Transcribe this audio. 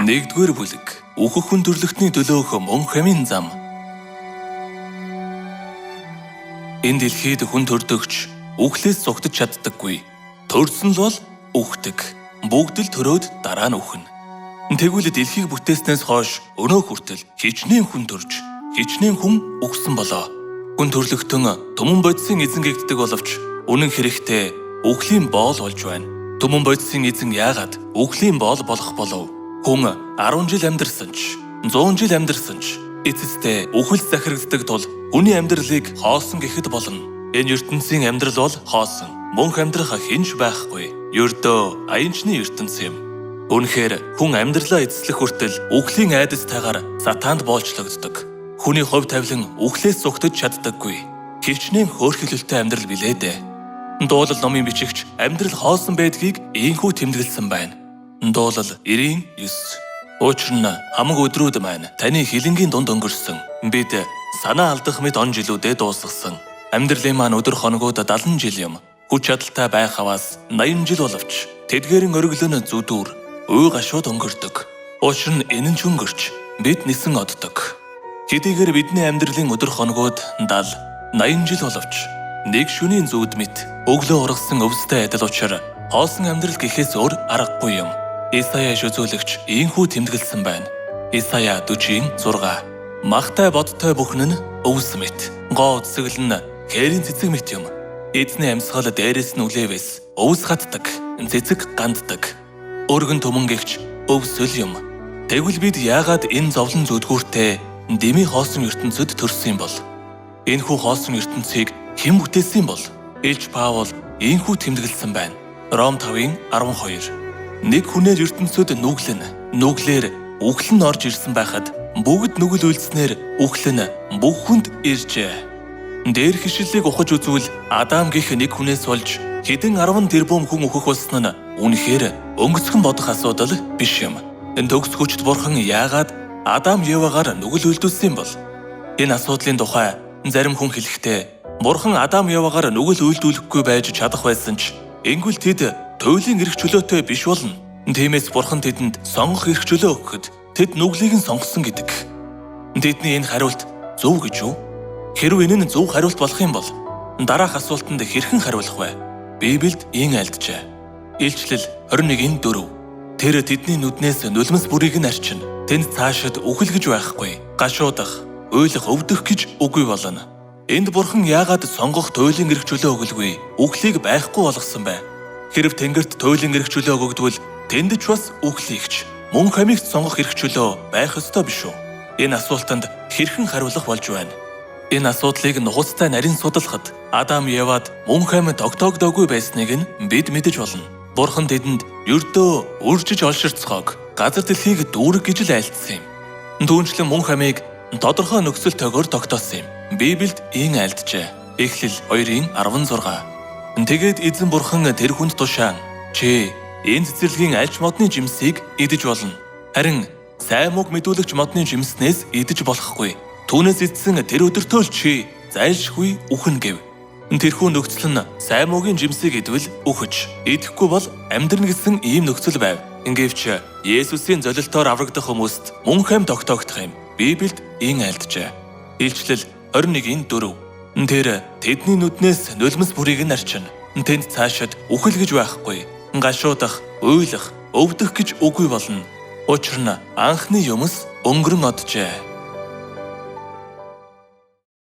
Нэгдүгээр бүлэг. Үхэх хүн төрлөختний төлөөх мөн хамын зам. Энэ дэлхийд хүн төрдөгч үхлээс зугтаж чаддаггүй. Төрсөн л бол үхдэг. Бүгд л төрөөд дараа нь үхнэ. Тэгвэл дэлхийг бүтээснээс хойш өнөө хүртэл хичнээн хүн төрж, хичнээн хүн үхсэн болоо. Хүн төрлөختөн түмэн бодисын эзэн гэгддэг боловч үнэн хэрэгтээ үхлийн боол болж байна. Түмэн бодисын эзэн яагаад үхлийн боол болох болов? Хүн 10 жил амьдарсан ч, 100 жил амьдарсан ч эцэстээ үхэл захирагддаг тул хүний амьдралыг хоосон гэхэд болно. Энэ ертөнцийн амьдрал бол хоосон. Мөнх амьдрах хинж байхгүй. Ердөө аянчны ертөнц юм. Үнэхээр хүн амьдралаа эзэслэх хүртэл үхлийн айдастайгаар сатаанд боолчлогддог. Хүний хувь тавилан үхлээс зугтаж чаддаггүй. Хичнээн хөөрхөлөлтэй амьдрал билээ дээ. Дуулал номын бичигч амьдрал хоосон байдгийг ийхүү тэмдэглэсэн байна. Дуулал 99. Учир нь хамаг өдрүүд маань таны хилэнгийн дунд өнгөрсөн. Бид санаа алдах мэт он жилүүдэд дуусгасан. Амьдралын маань өдөр хоногуд 70 жил юм. Хүч чадалтай байх хаваас 80 жил боловч тэдгээрийн өргөлөн зүдүүр уй гашууд өнгөрдөг. Учир нь энэ ч өнгөрч бид нисэн оддог. Хэдийгээр бидний амьдралын өдөр хоногуд 70, 80 жил боловч нэг шөнийн зүуд мэт өглөө ургасан өвстэй адил учраа хоосон амьдрал гэхээс өөр аргагүй юм. Исая шүзүүлэгч ийхүү тэмдэглэсэн байна. Исая 40:6. Махтай бодтой бүхэн нь өвс мэт. Гоо үсгэл нь хээрийн цэцэг мэт юм. Эзний амьсгал дээрээс нь үлээвээс өвс хатдаг, цэцэг ганддаг. Өргөн түмэнгэгч өвсөл юм. Тэгвэл бид яагаад энэ зовлон зүдгүүртэй дэмий хоосон ертөнцөд төрсөн юм бол? Энэхүү хоосон ертөнцийг хэн бүтээсэн бол? Илж Паул ийхүү тэмдэглэсэн байна. Ром 5:12. Нэг хүнээр ертөнцөд нүглээр үхэл нь орж ирсэн байхад бүгд нүгэл үйлснээр үхэл нь бүх хүнд иржээ. Дээр хишлэлийг ухаж үзвэл Адам гэх нэг хүнээс болж хэдэн 10 тэрбум хүн үхэх болсон нь үнэхээр өнгөцгөн бодох асуудал биш юм. Энэ төгс хүчт бурхан яагаад Адам Евагаар нүгэл үйлдүүлсэн бол? Энэ асуудлын тухай зарим хүн хэлэхдээ бурхан Адам Евагаар нүгэл үйлдүүлэхгүй байж чадах байсан ч ингэвэл тэд туйлын эрх чөлөөтэй биш болно. Тиймээс бурхан тэдэнд сонгох эрх чөлөө өгөхөд тэд нүглийг нь сонгосон гэдэг. Тэдний энэ хариулт зөв гэж үү? Хэрвээ энэ нь зөв хариулт болох юм бол дараах асуултанд хэрхэн хариулах вэ? Библиэд ийм альджээ. Илчлэл 21:4. Тэр тэдний нүднээс нулимс бүрийг нь арчина. Тэнд цаашид үхэл гэж байхгүй. Гашуудах, уйлах, өвдөх гэж үгүй болно. Энд бурхан яагаад сонгох туйлын эрх чөлөө өгөлгүй? Үхлийг байхгүй болгосон бэ? Хэрв тэнгэрт туйлын эрх чөлөө өгөгдвөл тэнд ч бас үхлийгч мөн хамигт сонгох эрх чөлөө байх ёстой биш үү? Энэ асуултанд хэрхэн хариулах болж байна? Энэ асуудлыг нухацтай нарийн судлахад Адам Евад мөн хамид тогтоогдоогүй байсныг нь бид мэдэж болно. Бурхан тэдэнд ердөө үржиж олширцгааг газар дэлхийг дүүрэг гэж л айлтсан юм. Түүнчлэн мөн хамиг тодорхой нөхцөл төгөөр тогтоосон юм. Библиэд ийм айлджээ. Эхлэл 2:16. Тэгээд эзэн бурхан тэр хүнд тушаан чи энэ цэцэрлэгийн альч модны жимсийг идэж болно. Харин сайн мөг мэдүүлэгч модны жимснээс идэж болохгүй. Түүнээс идсэн тэр өдөртөө л чи зайлшгүй үхэн гэв. Тэрхүү нөхцөл нь сайн мөгийн жимсийг идвэл үхэж, идэхгүй бол амьдрна гэсэн ийм нөхцөл байв. Ингээвч Есүсийн золилтоор аврагдах хүмүүст мөн хэм тогтоогдох юм. Библиэд ийм айлджээ. Илчлэл 21:4. Тэр тэдний нүднээс нулимс бүрийг нь арчина. Тэнд цаашид үхэл гэж байхгүй. Гашуудах, уйлах, өвдөх гэж үгүй болно. Учир нь анхны юмс өнгөрөн оджээ.